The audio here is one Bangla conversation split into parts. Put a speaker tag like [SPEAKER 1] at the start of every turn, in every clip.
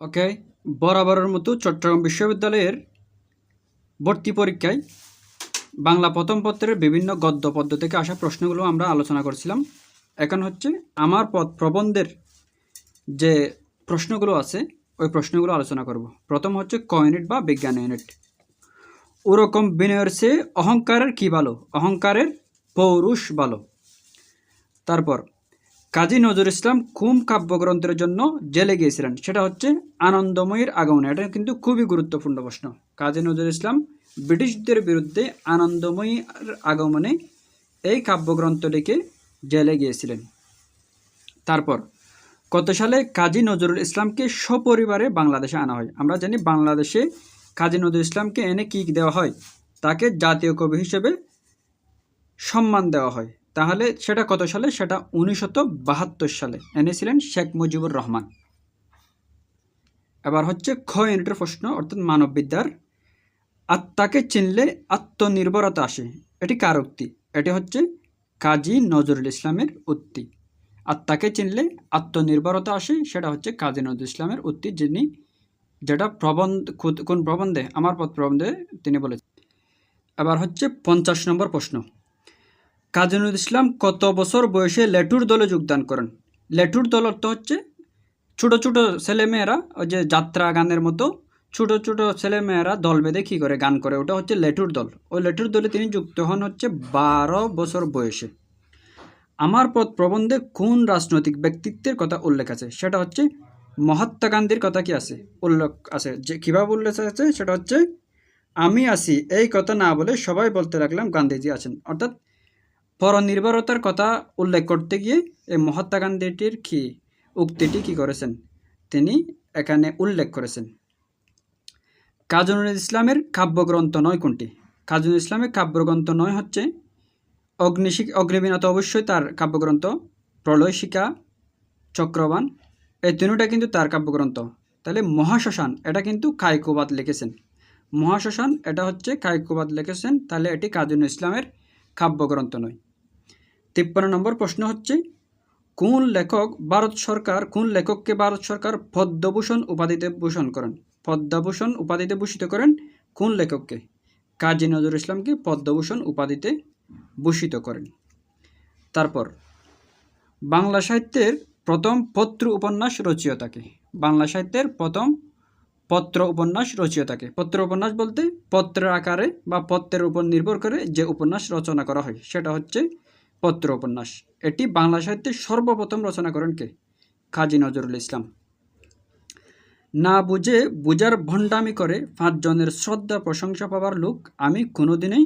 [SPEAKER 1] ওকে, বরাবরের মতো চট্টগ্রাম বিশ্ববিদ্যালয়ের ভর্তি পরীক্ষায় বাংলা প্রথম পত্রের বিভিন্ন গদ্য পদ্য থেকে আসা প্রশ্নগুলো আমরা আলোচনা করছিলাম। এখন হচ্ছে আমার প্রবন্ধের যে প্রশ্নগুলো আছে ওই প্রশ্নগুলো আলোচনা করব। প্রথম হচ্ছে ক ইউনিট বা বিজ্ঞান ইউনিট। ওরকম বিনয়ের চেয়ে অহংকারের কি ভালো, অহংকারের পৌরুষ ভালো। তারপর কাজী নজরুল ইসলাম কোন কাব্যগ্রন্থের জন্য জেলে গিয়েছিলেন, সেটা হচ্ছে আনন্দময়ীর আগমনে। এটা কিন্তু খুবই গুরুত্বপূর্ণ প্রশ্ন। কাজী নজরুল ইসলাম ব্রিটিশদের বিরুদ্ধে আনন্দময়ীর আগমনে এই কাব্যগ্রন্থটিকে জেলে গিয়েছিলেন। তারপর কত সালে কাজী নজরুল ইসলামকে সপরিবারে বাংলাদেশে আনা হয়? আমরা জানি বাংলাদেশে কাজী নজরুল ইসলামকে এনে কি দেওয়া হয়? তাকে জাতীয় কবি হিসেবে সম্মান দেওয়া হয়। তাহলে সেটা কত সালে? সেটা 1972 সালে এনেছিলেন শেখ মুজিবুর রহমান। এবার হচ্ছে খ ইউনিটের প্রশ্ন, অর্থাৎ মানববিদ্যার। আত্মাকে চিনলে আত্মনির্ভরতা আসে, এটি কার উক্তি? এটি হচ্ছে কাজী নজরুল ইসলামের উক্তি। আত্মাকে চিনলে আত্মনির্ভরতা আসে, সেটা হচ্ছে কাজী নজরুল ইসলামের উক্তি, যেটা কোন প্রবন্ধে? আমার পথ প্রবন্ধে তিনি বলেছেন। এবার হচ্ছে 50 নম্বর প্রশ্ন। কাজী নজরুল ইসলাম কত বছর বয়সে লেঠুর দলে যোগদান করেন? লেঠুর দল অর্থ হচ্ছে ছোটো ছোটো ছেলেমেয়েরা, ওই যে যাত্রা গানের মতো ছোটো ছোটো ছেলেমেয়েরা দল বেঁধে কী করে গান করে, ওটা হচ্ছে লেঠুর দল। ওই লেঠুর দলে তিনি যুক্ত হন হচ্ছে 12 বছর বয়সে। আমার পথ প্রবন্ধে কোন রাজনৈতিক ব্যক্তিত্বের কথা উল্লেখ আছে? সেটা হচ্ছে মহাত্মা গান্ধীর কথা কি আছে? উল্লেখ আছে। যে কীভাবে উল্লেখ আছে সেটা হচ্ছে, আমি আছি এই কথা না বলে সবাই বলতে লাগলাম গান্ধীজি আছেন। অর্থাৎ পরনির্ভরতার কথা উল্লেখ করতে গিয়ে এই মহাত্মা গান্ধীটির কি উক্তিটি কি করেছেন? তিনি এখানে উল্লেখ করেছেন। কাজী নজরুল ইসলামের কাব্যগ্রন্থ নয় কোনটি? কাজী নজরুল ইসলামের কাব্যগ্রন্থ নয় হচ্ছে অগ্নিবীণা তো অবশ্যই তার কাব্যগ্রন্থ, প্রলয়শিখা, চক্রবাণ, এই তিনটা কিন্তু তার কাব্যগ্রন্থ। তাহলে মহাশ্মশান এটা কিন্তু কায়কোবাদ লিখেছেন। মহাশ্মশান এটা হচ্ছে কায়কোবাদ লিখেছেন, তাহলে এটি কাজী নজরুল ইসলামের কাব্যগ্রন্থ নয়। 53 নম্বর প্রশ্ন হচ্ছে, কোন লেখককে ভারত সরকার পদ্মভূষণ উপাধিতে ভূষণ করেন? পদ্মভূষণ উপাধিতে ভূষিত করেন কোন লেখককে? কাজী নজরুল ইসলামকে পদ্মভূষণ উপাধিতে ভূষিত করেন। তারপর বাংলা সাহিত্যের প্রথম পত্র উপন্যাস রচয়িতাকে? বাংলা সাহিত্যের প্রথম পত্র উপন্যাস রচয়িতাকে? পত্র উপন্যাস বলতে পত্রের আকারে বা পত্রের উপর নির্ভর করে যে উপন্যাস রচনা করা হয় সেটা হচ্ছে পত্র উপন্যাস। এটি বাংলা সাহিত্যে সর্বপ্রথম রচনা করেন কে? কাজী নজরুল ইসলাম। না বুঝে বুঝার ভণ্ডামি করে 5 জনের শ্রদ্ধা প্রশংসা পাবার লোক আমি কোনোদিনই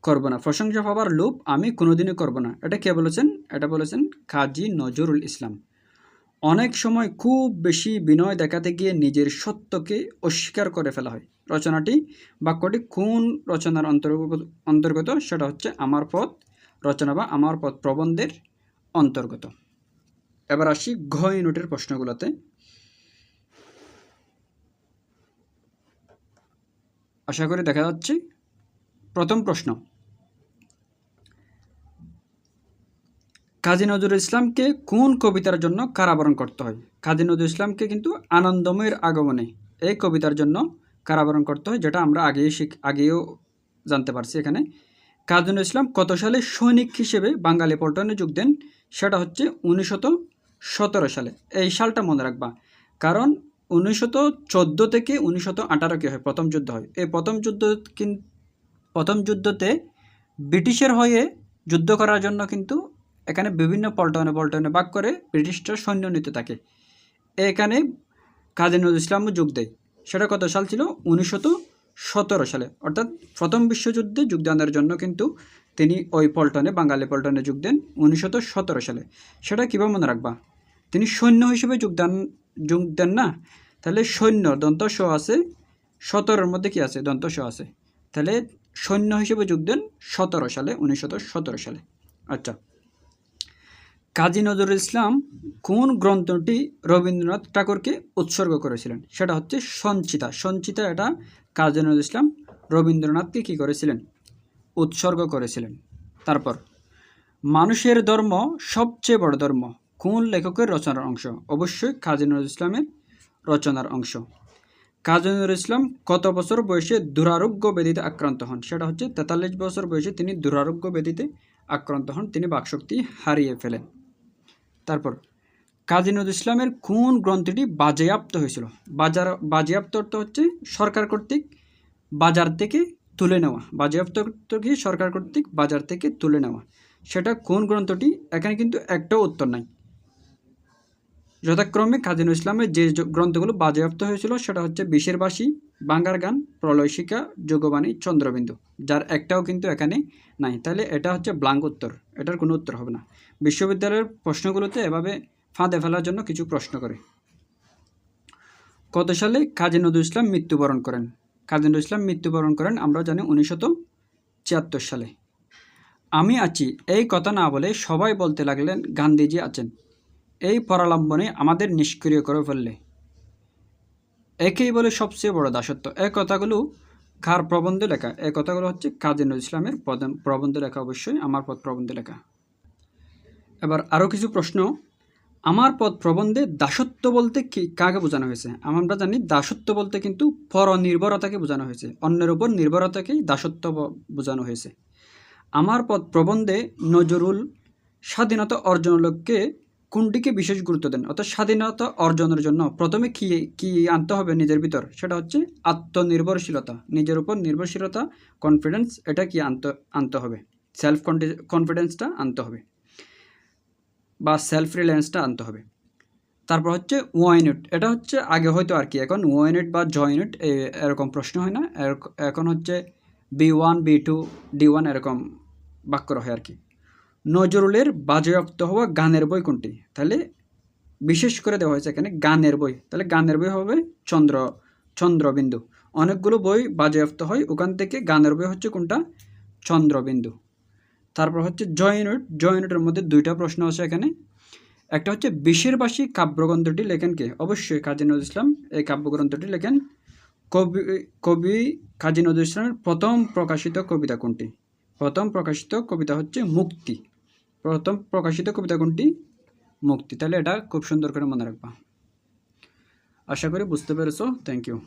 [SPEAKER 1] করব না। প্রশংসা পাবার লোভ আমি কোনোদিনই করব না, এটা কে বলেছেন? এটা বলেছেন কাজী নজরুল ইসলাম। অনেক সময় খুব বেশি বিনয় দেখাতে গিয়ে নিজের সত্যকে অস্বীকার করে ফেলা হয়। বাক্যটি কোন রচনার অন্তর্গত? সেটা হচ্ছে আমার পথ রচনা বা আমার পথ প্রবন্ধের অন্তর্গত। এবার আসি ঘ ইউনিটের প্রশ্নগুলোতে। আশা করি দেখা যাচ্ছে। প্রথম প্রশ্ন, কাজী নজরুল ইসলামকে কোন কবিতার জন্য কারাবরণ করতে হয়? কাজী নজরুল ইসলামকে কিন্তু আনন্দময়ের আগমনে এই কবিতার জন্য কারাবরণ করতে হয়, যেটা আমরা আগেও জানতে পারছি। এখানে কাজী নজরুল ইসলাম কত সালে সৈনিক হিসেবে বাঙালি পল্টনে যোগ দেন? সেটা হচ্ছে 1917 সালে। এই সালটা মনে রাখবা, কারণ 1914 থেকে 1918 কি হয়? প্রথম যুদ্ধ হয়। এই প্রথম যুদ্ধতে ব্রিটিশের হয়ে যুদ্ধ করার জন্য কিন্তু এখানে বিভিন্ন পল্টনে ভাগ করে ব্রিটিশরা সৈন্য নিতে থাকে। এখানে কাজী নজরুল ইসলামও যোগ দেয়। সেটা কত সাল ছিল? 1917 সালে। অর্থাৎ প্রথম বিশ্বযুদ্ধে যোগদানের জন্য কিন্তু তিনি ওই বাঙালি পল্টনে যোগ দেন 1917 সালে। সেটা কীভাবে মনে রাখবা? তিনি সৈন্য হিসেবে যোগ দেন না, তাহলে সৈন্য দন্ত স আছে, 17-র মধ্যে কি আছে? দন্ত স আছে। তাহলে সৈন্য হিসেবে যোগ দেন 1917 সালে। আচ্ছা, কাজী নজরুল ইসলাম কোন গ্রন্থটি রবীন্দ্রনাথ ঠাকুরকে উৎসর্গ করেছিলেন? সেটা হচ্ছে সঞ্চিতা। সঞ্চিতা এটা কাজী নজরুল ইসলাম রবীন্দ্রনাথকে কী করেছিলেন? উৎসর্গ করেছিলেন। তারপর মানুষের ধর্ম সবচেয়ে বড় ধর্ম কোন লেখকের রচনার অংশ? অবশ্যই কাজী নজরুল ইসলামের রচনার অংশ। কাজী নজরুল ইসলাম কত বছর বয়সে দুরারোগ্য ব্যাধিতে আক্রান্ত হন? সেটা হচ্ছে 43 বছর বয়সে তিনি দুরারোগ্য ব্যাধিতে আক্রান্ত হন, তিনি বাকশক্তি হারিয়ে ফেলেন। তারপর কাজী নজরুল ইসলামের কোন গ্রন্থটি বাজেয়াপ্ত হয়েছিল? বাজেয়াপ্ত অর্থ হচ্ছে সরকার কর্তৃক বাজার থেকে তুলে নেওয়া। বাজেয়াপ্ত অর্থ কি? সরকার কর্তৃক বাজার থেকে তুলে নেওয়া। সেটা কোন গ্রন্থটি? এখানে কিন্তু একটাও উত্তর নাই। যথাক্রমে কাজী নজরুল ইসলামের যে গ্রন্থগুলো বাজেয়াপ্ত হয়েছিল সেটা হচ্ছে বিষের বাসি, বাঙ্গার গান, প্রলয়শিকা, যোগবাণী, চন্দ্রবিন্দু, যার একটাও কিন্তু এখানে নাই। তাহলে এটা হচ্ছে ব্লাঙ্ক উত্তর, এটার কোনো উত্তর হবে না। বিশ্ববিদ্যালয়ের প্রশ্নগুলোতে এভাবে ফাঁদে ফেলার জন্য কিছু প্রশ্ন করে। কত সালে কাজী নজরুল ইসলাম মৃত্যুবরণ করেন? কাজী নজরুল ইসলাম মৃত্যুবরণ করেন আমরা জানি 1974 সালে। আমি আছি এই কথা না বলে সবাই বলতে লাগলেন গান্ধীজি আছেন, এই পরালম্বনে আমাদের নিষ্ক্রিয় করে ফেললে, একেই বলে সবচেয়ে বড় দাসত্ব। এই কথাগুলো কার প্রবন্ধে লেখা? এই কথাগুলো হচ্ছে কাজী নজরুল ইসলামের প্রবন্ধে লেখা, অবশ্যই আমার পথ প্রবন্ধে লেখা। এবার আরও কিছু প্রশ্ন। আমার পথ প্রবন্ধে দাসত্ব বলতে কি কাকে বোঝানো হয়েছে? আমরা জানি দাসত্ব বলতে কিন্তু পরনির্ভরতাকে বোঝানো হয়েছে, অন্যের উপর নির্ভরতাকেই দাসত্ব বোঝানো হয়েছে। আমার পথ প্রবন্ধে নজরুল স্বাধীনতা অর্জনের লক্ষ্যে কোনটিকে বিশেষ গুরুত্ব দেন? অর্থাৎ স্বাধীনতা অর্জনের জন্য প্রথমে কি আনতে হবে নিজের ভিতর? সেটা হচ্ছে আত্মনির্ভরশীলতা, নিজের উপর নির্ভরশীলতা, কনফিডেন্স। এটা কি আনতে হবে? সেলফ কনফিডেন্সটা আনতে হবে বা সেলফ রিলায়েন্সটা আনতে হবে। তারপর হচ্ছে ওয়াইনেট, এটা হচ্ছে আগে হয়তো আর কি, এখন ওয়াইনেট বা জয়নেট এরকম প্রশ্ন হয় না, এখন হচ্ছে B1 B2 D1 এরকম বাক্য হয় আর কি। নজরুলের বাজেয়াপ্ত হওয়া গানের বই কোনটি? তাহলে বিশেষ করে দেওয়া হয়েছে এখানে গানের বই, তাহলে গানের বই হবে চন্দ্রবিন্দু। অনেকগুলো বই বাজেয়াপ্ত হয়, ওখান থেকে গানের বই হচ্ছে কোনটা? চন্দ্রবিন্দু। তারপর হচ্ছে জয়নেটের মধ্যে দুইটা প্রশ্ন আছে এখানে। একটা হচ্ছে বিষের বাসি কাব্যগ্রন্থটি লেখেন কে? অবশ্যই কাজী নজরুল ইসলাম এই কাব্যগ্রন্থটি লেখেন। কবি কাজী নজরুল ইসলামের প্রথম প্রকাশিত কবিতা কোনটি? প্রথম প্রকাশিত কবিতা হচ্ছে মুক্তি। প্রথম প্রকাশিত কবিতা কোনটি? মুক্তি। তাহলে এটা খুব সুন্দর করে মনে রাখবা। আশা করি বুঝতে পেরেছো। Thank you.